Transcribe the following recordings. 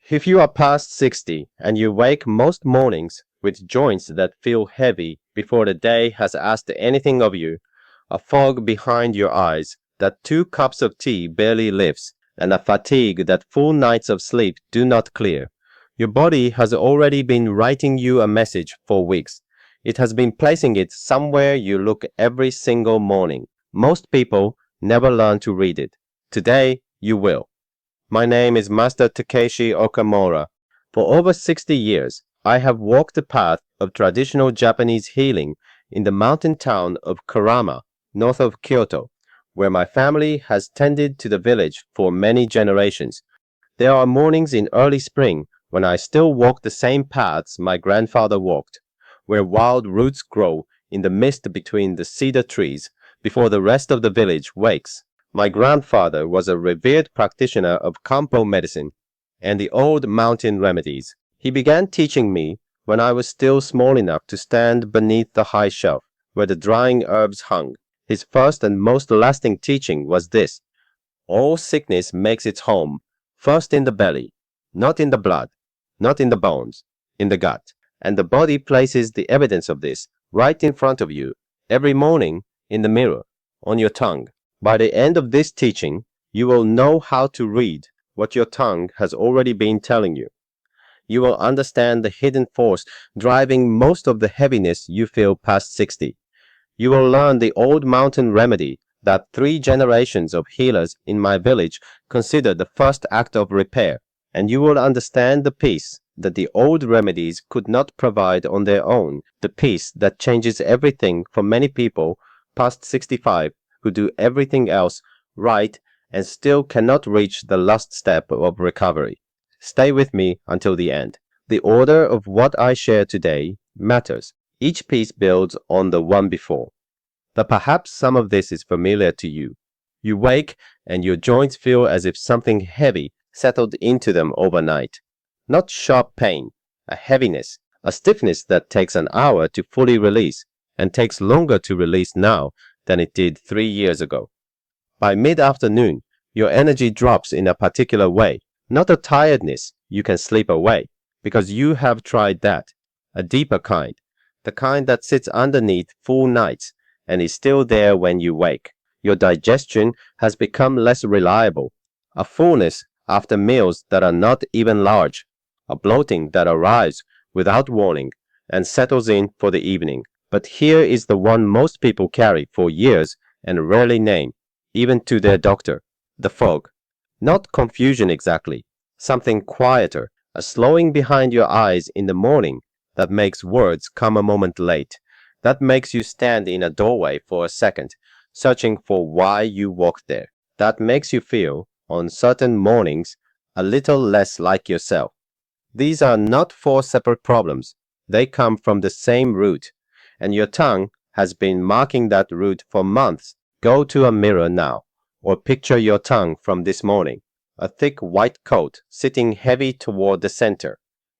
If you are past 60 and you wake most mornings with joints that feel heavy before the day has asked anything of you, a fog behind your eyes that 2 cups of tea barely lifts, and a fatigue that full nights of sleep do not clear, your body has already been writing you a message for weeks. It has been placing it somewhere you look every single morning. Most people never learn to read it. Today, you will. My name is Master Takeshi Okamura. For over 60 years, I have walked the path of traditional Japanese healing in the mountain town of Kurama, north of Kyoto, where my family has tended to the village for many generations. There are mornings in early spring when I still walk the same paths my grandfather walked, where wild roots grow in the mist between the cedar trees before the rest of the village wakes. My grandfather was a revered practitioner of Kampo medicine and the old mountain remedies. He began teaching me when I was still small enough to stand beneath the high shelf where the drying herbs hung. His first and most lasting teaching was this: all sickness makes its home first in the belly, not in the blood, not in the bones, in the gut. And the body places the evidence of this right in front of you every morning in the mirror, on your tongue. By the end of this teaching, you will know how to read what your tongue has already been telling you. You will understand the hidden force driving most of the heaviness you feel past 60. You will learn the old mountain remedy that 3 generations of healers in my village consider the first act of repair, and you will understand the peace that the old remedies could not provide on their own, the peace that changes everything for many people past 65 who do everything else right and still cannot reach the last step of recovery. Stay with me until the end. The order of what I share today matters. Each piece builds on the one before. But perhaps some of this is familiar to you. You wake and your joints feel as if something heavy settled into them overnight. Not sharp pain, a heaviness, a stiffness that takes an hour to fully release and takes longer to release now than it did 3 years ago. By mid-afternoon, your energy drops in a particular way, not a tiredness you can sleep away, because you have tried that, a deeper kind, the kind that sits underneath full nights and is still there when you wake. Your digestion has become less reliable, a fullness after meals that are not even large, a bloating that arrives without warning and settles in for the evening. But here is the one most people carry for years and rarely name, even to their doctor: the fog. Not confusion exactly, something quieter, a slowing behind your eyes in the morning that makes words come a moment late, that makes you stand in a doorway for a second, searching for why you walked there, that makes you feel, on certain mornings, a little less like yourself. These are not 4 separate problems. They come from the same root, and your tongue has been marking that route for months. Go to a mirror now, or picture your tongue from this morning, a thick white coat sitting heavy toward the center.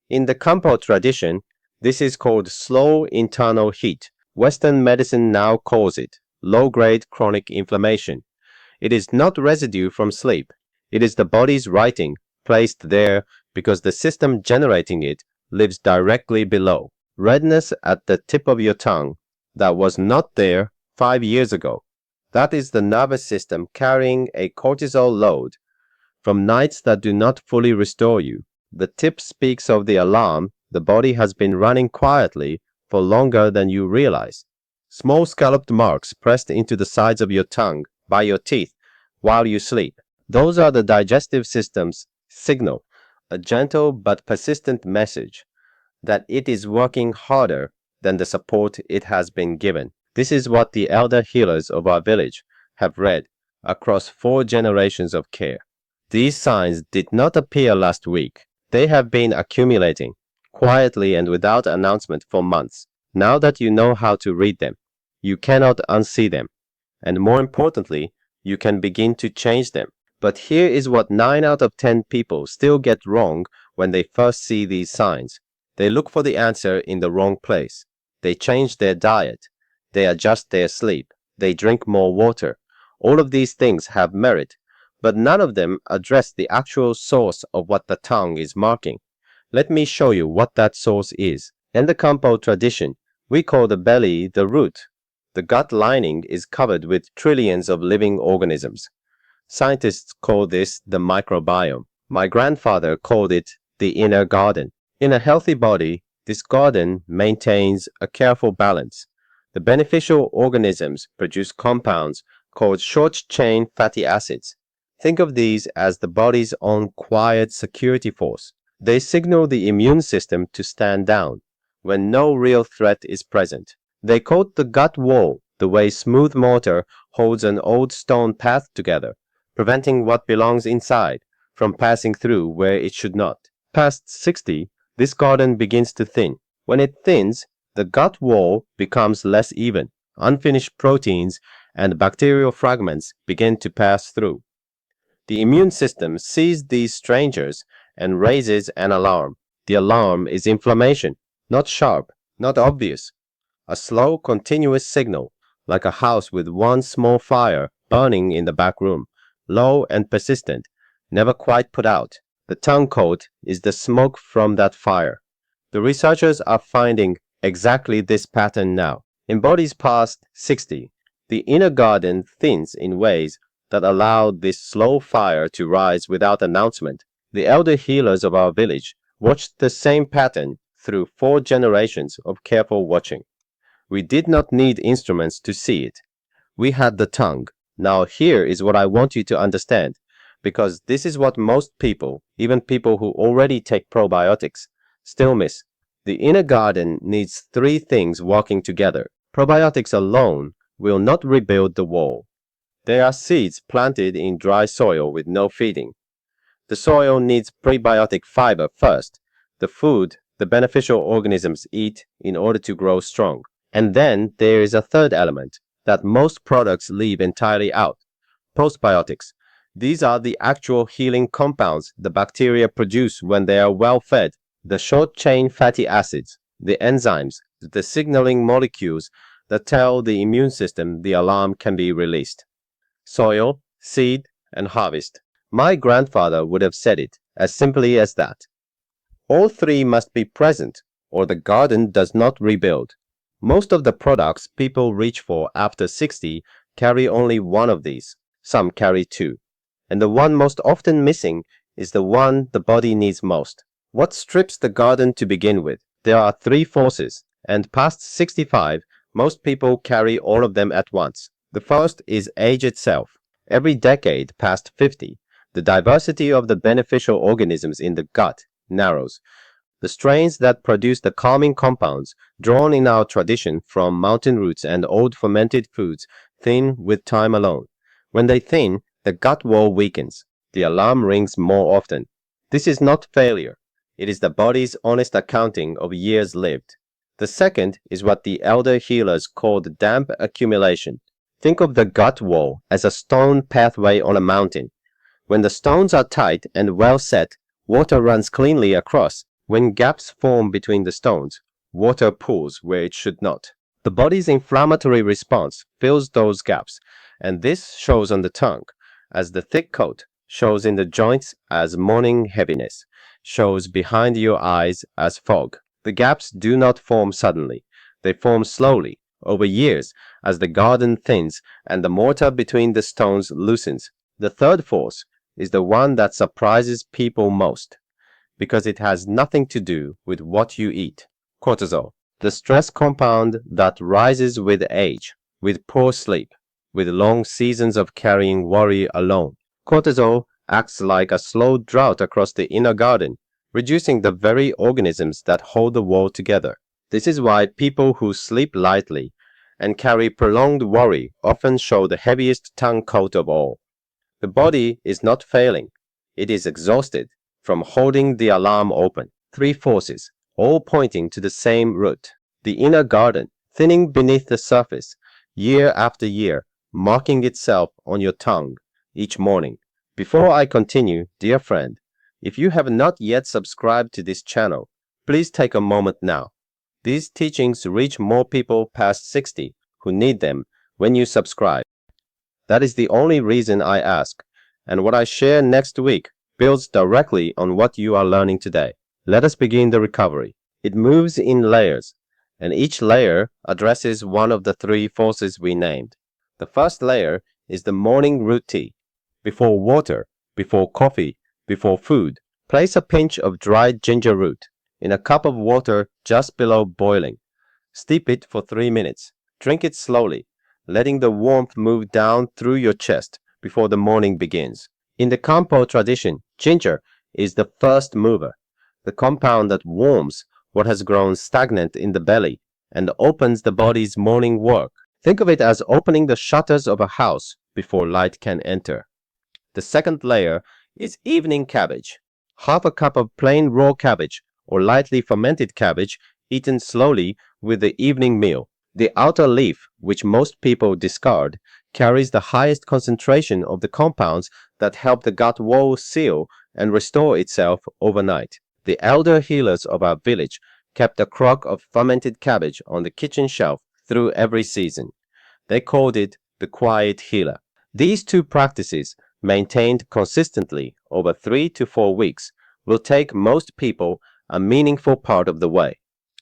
In the Kampo tradition, this is called slow internal heat. Western medicine now calls it low-grade chronic inflammation. It is not residue from sleep. It is the body's writing, placed there because the system generating it lives directly below. Redness at the tip of your tongue that was not there 5 years ago. That is the nervous system carrying a cortisol load from nights that do not fully restore you. The tip speaks of the alarm the body has been running quietly for longer than you realize. Small scalloped marks pressed into the sides of your tongue by your teeth while you sleep. Those are the digestive system's signal, a gentle but persistent message that it is working harder than the support it has been given. This is what the elder healers of our village have read across 4 generations of care. These signs did not appear last week. They have been accumulating, quietly and without announcement for months. Now that you know how to read them, you cannot unsee them. And more importantly, you can begin to change them. But here is what 9 out of 10 people still get wrong when they first see these signs. They look for the answer in the wrong place. They change their diet. They adjust their sleep. They drink more water. All of these things have merit, but none of them address the actual source of what the tongue is marking. Let me show you what that source is. In the Kampo tradition, we call the belly the root. The gut lining is covered with trillions of living organisms. Scientists call this the microbiome. My grandfather called it the inner garden. In a healthy body, this garden maintains a careful balance. The beneficial organisms produce compounds called short-chain fatty acids. Think of these as the body's own quiet security force. They signal the immune system to stand down when no real threat is present. They coat the gut wall the way smooth mortar holds an old stone path together, preventing what belongs inside from passing through where it should not. Past 60, this garden begins to thin. When it thins, the gut wall becomes less even. Unfinished proteins and bacterial fragments begin to pass through. The immune system sees these strangers and raises an alarm. The alarm is inflammation, not sharp, not obvious. A slow, continuous signal, like a house with one small fire burning in the back room, low and persistent, never quite put out. The tongue coat is the smoke from that fire. The researchers are finding exactly this pattern now. In bodies past 60, the inner garden thins in ways that allow this slow fire to rise without announcement. The elder healers of our village watched the same pattern through 4 generations of careful watching. We did not need instruments to see it. We had the tongue. Now here is what I want you to understand, because this is what most people, even people who already take probiotics, still miss. The inner garden needs 3 things working together. Probiotics alone will not rebuild the wall. They are seeds planted in dry soil with no feeding. The soil needs prebiotic fiber first, the food the beneficial organisms eat in order to grow strong. And then there is a third element that most products leave entirely out: postbiotics. These are the actual healing compounds the bacteria produce when they are well fed. The short-chain fatty acids, the enzymes, the signaling molecules that tell the immune system the alarm can be released. Soil, seed, and harvest. My grandfather would have said it as simply as that. All 3 must be present, or the garden does not rebuild. Most of the products people reach for after 60 carry only one of these. Some carry 2. And the one most often missing is the one the body needs most. What strips the garden to begin with? There are 3 forces, and past 65, most people carry all of them at once. The first is age itself. Every decade past 50, the diversity of the beneficial organisms in the gut narrows. The strains that produce the calming compounds drawn in our tradition from mountain roots and old fermented foods thin with time alone. When they thin, the gut wall weakens. The alarm rings more often. This is not failure. It is the body's honest accounting of years lived. The second is what the elder healers called damp accumulation. Think of the gut wall as a stone pathway on a mountain. When the stones are tight and well set, water runs cleanly across. When gaps form between the stones, water pools where it should not. The body's inflammatory response fills those gaps, and this shows on the tongue, as the thick coat, shows in the joints as morning heaviness, shows behind your eyes as fog. The gaps do not form suddenly. They form slowly, over years, as the garden thins and the mortar between the stones loosens. The third force is the one that surprises people most, because it has nothing to do with what you eat. Cortisol, the stress compound that rises with age, with poor sleep, with long seasons of carrying worry alone. Cortisol acts like a slow drought across the inner garden, reducing the very organisms that hold the wall together. This is why people who sleep lightly and carry prolonged worry often show the heaviest tongue coat of all. The body is not failing. It is exhausted from holding the alarm open. 3 forces, all pointing to the same root. The inner garden, thinning beneath the surface, year after year, marking itself on your tongue each morning. Before I continue, dear friend, if you have not yet subscribed to this channel, please take a moment now. These teachings reach more people past 60 who need them when you subscribe. That is the only reason I ask, And what I share next week builds directly on what you are learning today. Let us begin the recovery. It moves in layers, and each layer addresses one of the three forces we named. The first layer is the morning routine. Before water, before coffee, before food, place a pinch of dried ginger root in a cup of water just below boiling. Steep it for 3 minutes. Drink it slowly, letting the warmth move down through your chest before the morning begins. In the Kampo tradition, ginger is the first mover, the compound that warms what has grown stagnant in the belly and opens the body's morning work. Think of it as opening the shutters of a house before light can enter. The second layer is evening cabbage. Half a cup of plain raw cabbage or lightly fermented cabbage eaten slowly with the evening meal. The outer leaf, which most people discard, carries the highest concentration of the compounds that help the gut wall seal and restore itself overnight. The elder healers of our village kept a crock of fermented cabbage on the kitchen shelf through every season. They called it the quiet healer. These two practices, maintained consistently over 3 to 4 weeks, will take most people a meaningful part of the way.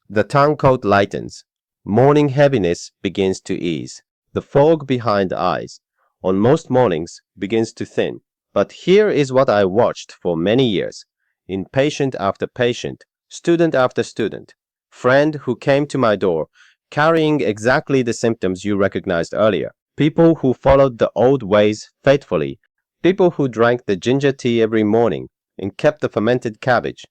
The tongue coat lightens. Morning heaviness begins to ease. The fog behind the eyes, on most mornings, begins to thin. But here is what I watched for many years, in patient after patient, student after student, friend who came to my door carrying exactly the symptoms you recognized earlier. People who followed the old ways faithfully, people who drank the ginger tea every morning and kept the fermented cabbage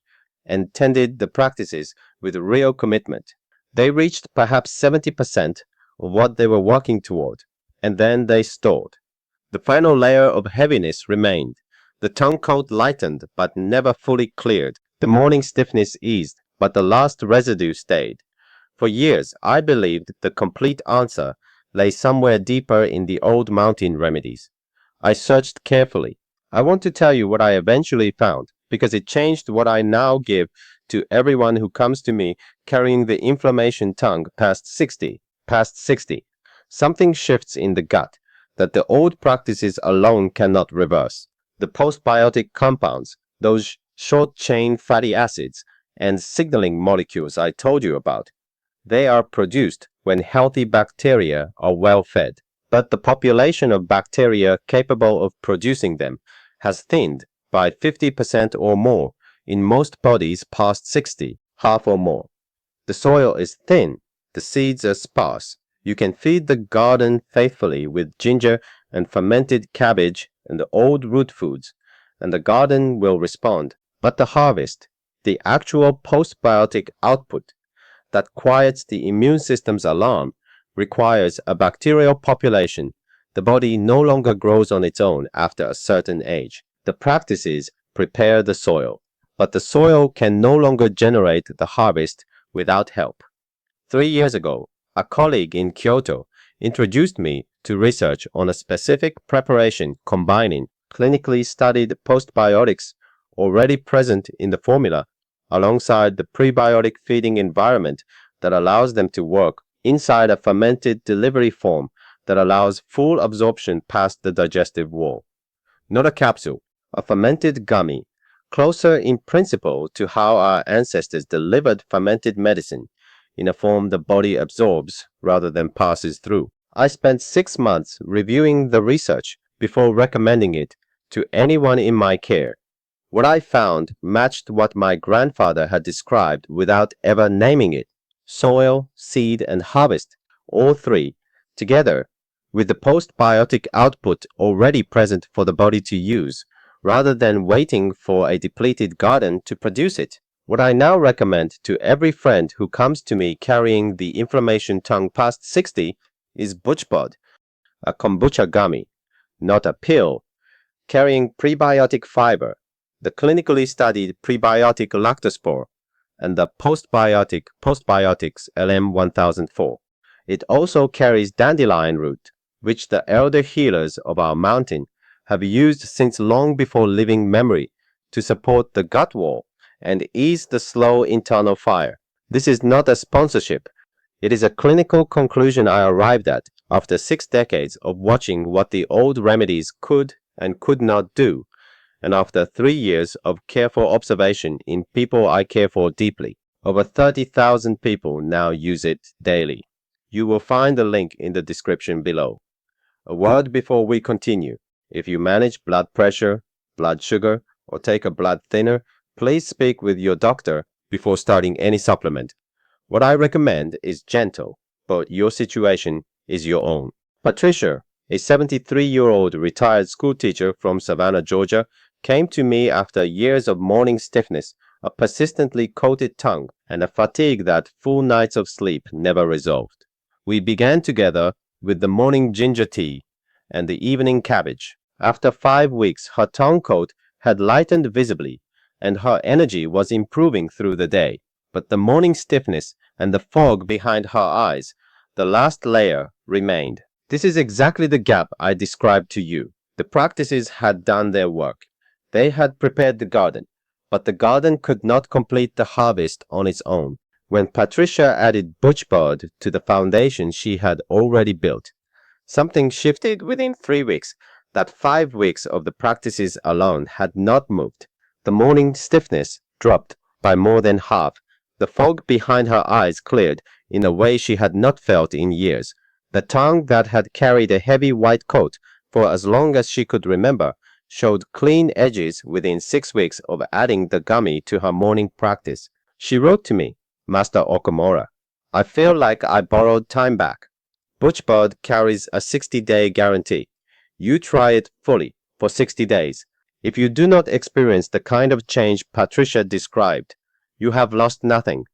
and tended the practices with real commitment. They reached perhaps 70% of what they were working toward, and then they stalled. The final layer of heaviness remained. The tongue coat lightened but never fully cleared. The morning stiffness eased, but the last residue stayed. For years, I believed the complete answer lay somewhere deeper in the old mountain remedies. I searched carefully. I want to tell you what I eventually found, because it changed what I now give to everyone who comes to me carrying the inflammation tongue past 60. Something shifts in the gut that the old practices alone cannot reverse. The postbiotic compounds, those short-chain fatty acids and signaling molecules I told you about, they are produced when healthy bacteria are well fed. But the population of bacteria capable of producing them has thinned by 50% or more in most bodies past 60, half or more. The soil is thin, the seeds are sparse. You can feed the garden faithfully with ginger and fermented cabbage and the old root foods, and the garden will respond. But the harvest, the actual postbiotic output that quiets the immune system's alarm, requires a bacterial population. The body no longer grows on its own after a certain age. The practices prepare the soil, but the soil can no longer generate the harvest without help. 3 years ago, a colleague in Kyoto introduced me to research on a specific preparation combining clinically studied postbiotics already present in the formula alongside the prebiotic feeding environment that allows them to work inside a fermented delivery form that allows full absorption past the digestive wall. Not a capsule, a fermented gummy, closer in principle to how our ancestors delivered fermented medicine in a form the body absorbs rather than passes through. I spent 6 months reviewing the research before recommending it to anyone in my care. What I found matched what my grandfather had described without ever naming it. Soil, seed, and harvest, all three, together with the postbiotic output already present for the body to use, rather than waiting for a depleted garden to produce it. What I now recommend to every friend who comes to me carrying the inflammation tongue past 60 is BoochBod, a kombucha gummy, not a pill, carrying prebiotic fiber, the clinically studied prebiotic lactospore, and the postbiotics LM1004. It also carries dandelion root, which the elder healers of our mountain have used since long before living memory to support the gut wall and ease the slow internal fire. This is not a sponsorship. It is a clinical conclusion I arrived at after 6 decades of watching what the old remedies could and could not do, and after 3 years of careful observation in people I care for deeply, over 30,000 people now use it daily. You will find the link in the description below. A word before we continue. If you manage blood pressure, blood sugar, or take a blood thinner, please speak with your doctor before starting any supplement. What I recommend is gentle, but your situation is your own. Patricia, a 73-year-old retired schoolteacher from Savannah, Georgia, came to me after years of morning stiffness, a persistently coated tongue, and a fatigue that full nights of sleep never resolved. We began together with the morning ginger tea and the evening cabbage. After 5 weeks, her tongue coat had lightened visibly, and her energy was improving through the day. But the morning stiffness and the fog behind her eyes, the last layer, remained. This is exactly the gap I described to you. The practices had done their work. They had prepared the garden, but the garden could not complete the harvest on its own. When Patricia added BoochBod to the foundation she had already built, something shifted within 3 weeks that 5 weeks of the practices alone had not moved. The morning stiffness dropped by more than half. The fog behind her eyes cleared in a way she had not felt in years. The tongue that had carried a heavy white coat for as long as she could remember showed clean edges within 6 weeks of adding the gummy to her morning practice. She wrote to me, Master Okamura, I feel like I borrowed time back. BoochBod carries a 60-day guarantee. You try it fully for 60 days. If you do not experience the kind of change Patricia described, you have lost nothing.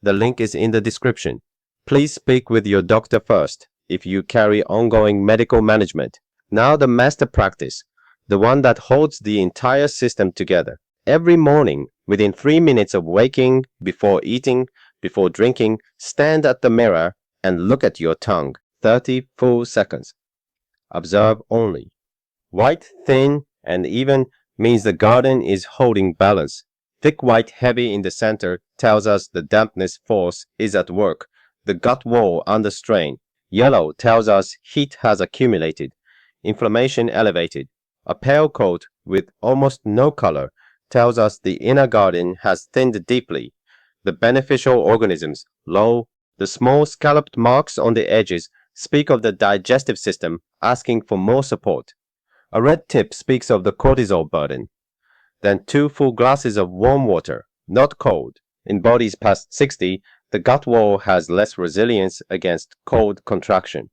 The link is in the description. Please speak with your doctor first if you carry ongoing medical management. Now the master practice, the one that holds the entire system together. Every morning, within 3 minutes of waking, before eating, before drinking, stand at the mirror and look at your tongue. 30 full seconds. Observe only. White, thin, and even means the garden is holding balance. Thick white heavy in the center tells us the dampness force is at work, the gut wall under strain. Yellow tells us heat has accumulated, inflammation elevated. A pale coat with almost no color tells us the inner garden has thinned deeply, the beneficial organisms low. The small scalloped marks on the edges speak of the digestive system asking for more support. A red tip speaks of the cortisol burden. Then 2 full glasses of warm water, not cold. In bodies past 60, the gut wall has less resilience against cold contraction.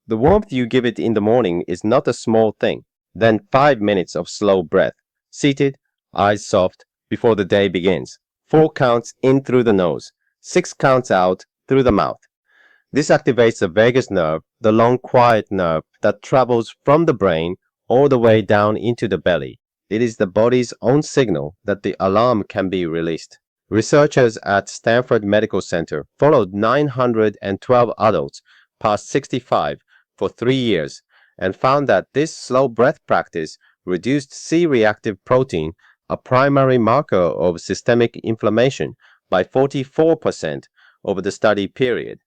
The warmth you give it in the morning is not a small thing. Then 5 minutes of slow breath, seated, eyes soft, before the day begins. 4 counts in through the nose, 6 counts out through the mouth. This activates the vagus nerve, the long quiet nerve that travels from the brain all the way down into the belly. It is the body's own signal that the alarm can be released. Researchers at Stanford Medical Center followed 912 adults past 65 for 3 years and found that this slow breath practice reduced C-reactive protein, a primary marker of systemic inflammation, by 44% over the study period.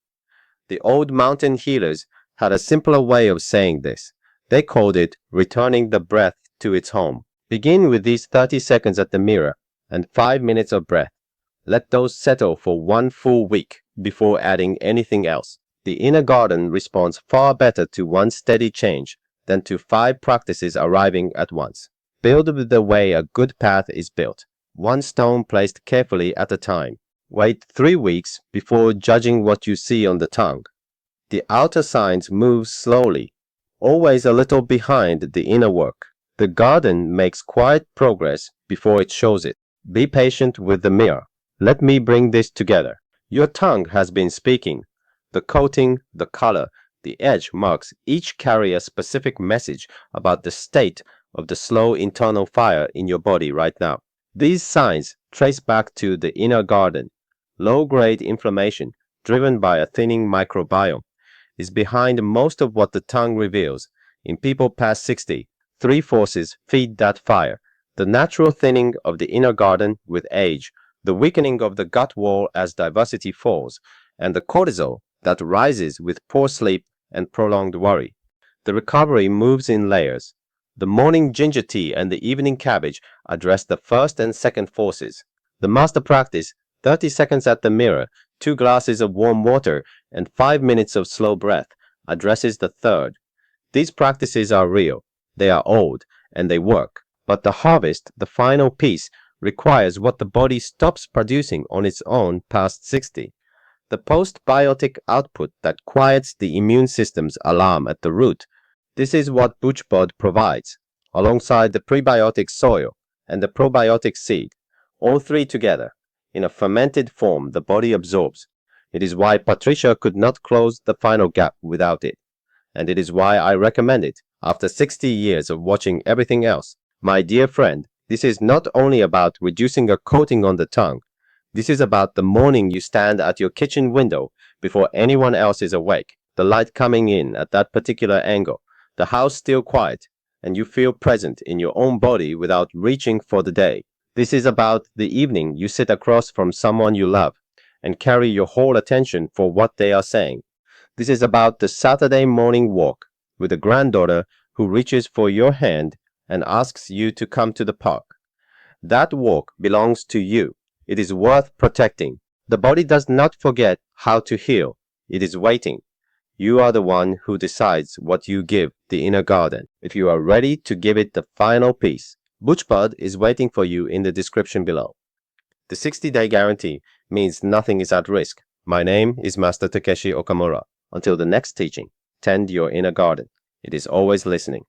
The old mountain healers had a simpler way of saying this. They called it returning the breath to its home. Begin with these 30 seconds at the mirror and 5 minutes of breath. Let those settle for 1 full week before adding anything else. The inner garden responds far better to one steady change than to 5 practices arriving at once. Build with the way a good path is built, 1 stone placed carefully at a time. Wait 3 weeks before judging what you see on the tongue. The outer signs move slowly, always a little behind the inner work. The garden makes quiet progress before it shows it. Be patient with the mirror. Let me bring this together. Your tongue has been speaking. The coating, the color, the edge marks each carry a specific message about the state of the slow internal fire in your body right now. These signs trace back to the inner garden. Low-grade inflammation, driven by a thinning microbiome, is behind most of what the tongue reveals. In people past 60, 3 forces feed that fire. The natural thinning of the inner garden with age, the weakening of the gut wall as diversity falls, and the cortisol that rises with poor sleep and prolonged worry. The recovery moves in layers. The morning ginger tea and the evening cabbage address the first and second forces. The master practice, 30 seconds at the mirror, 2 glasses of warm water, and 5 minutes of slow breath, addresses the third. These practices are real, they are old, and they work. But the harvest, the final piece, requires what the body stops producing on its own past 60. The postbiotic output that quiets the immune system's alarm at the root. This is what BoochBod provides, alongside the prebiotic soil and the probiotic seed, all three together, in a fermented form the body absorbs. It is why Patricia could not close the final gap without it. And it is why I recommend it, after 60 years of watching everything else. My dear friend, this is not only about reducing a coating on the tongue. This is about the morning you stand at your kitchen window before anyone else is awake, the light coming in at that particular angle, the house still quiet, and you feel present in your own body without reaching for the day. This is about the evening you sit across from someone you love and carry your whole attention for what they are saying. This is about the Saturday morning walk with a granddaughter who reaches for your hand and asks you to come to the park. That walk belongs to you. It is worth protecting. The body does not forget how to heal. It is waiting. You are the one who decides what you give the inner garden, if you are ready to give it the final piece. BoochBod is waiting for you in the description below. The 60-day guarantee means nothing is at risk. My name is Master Takeshi Okamura. Until the next teaching, tend your inner garden. It is always listening.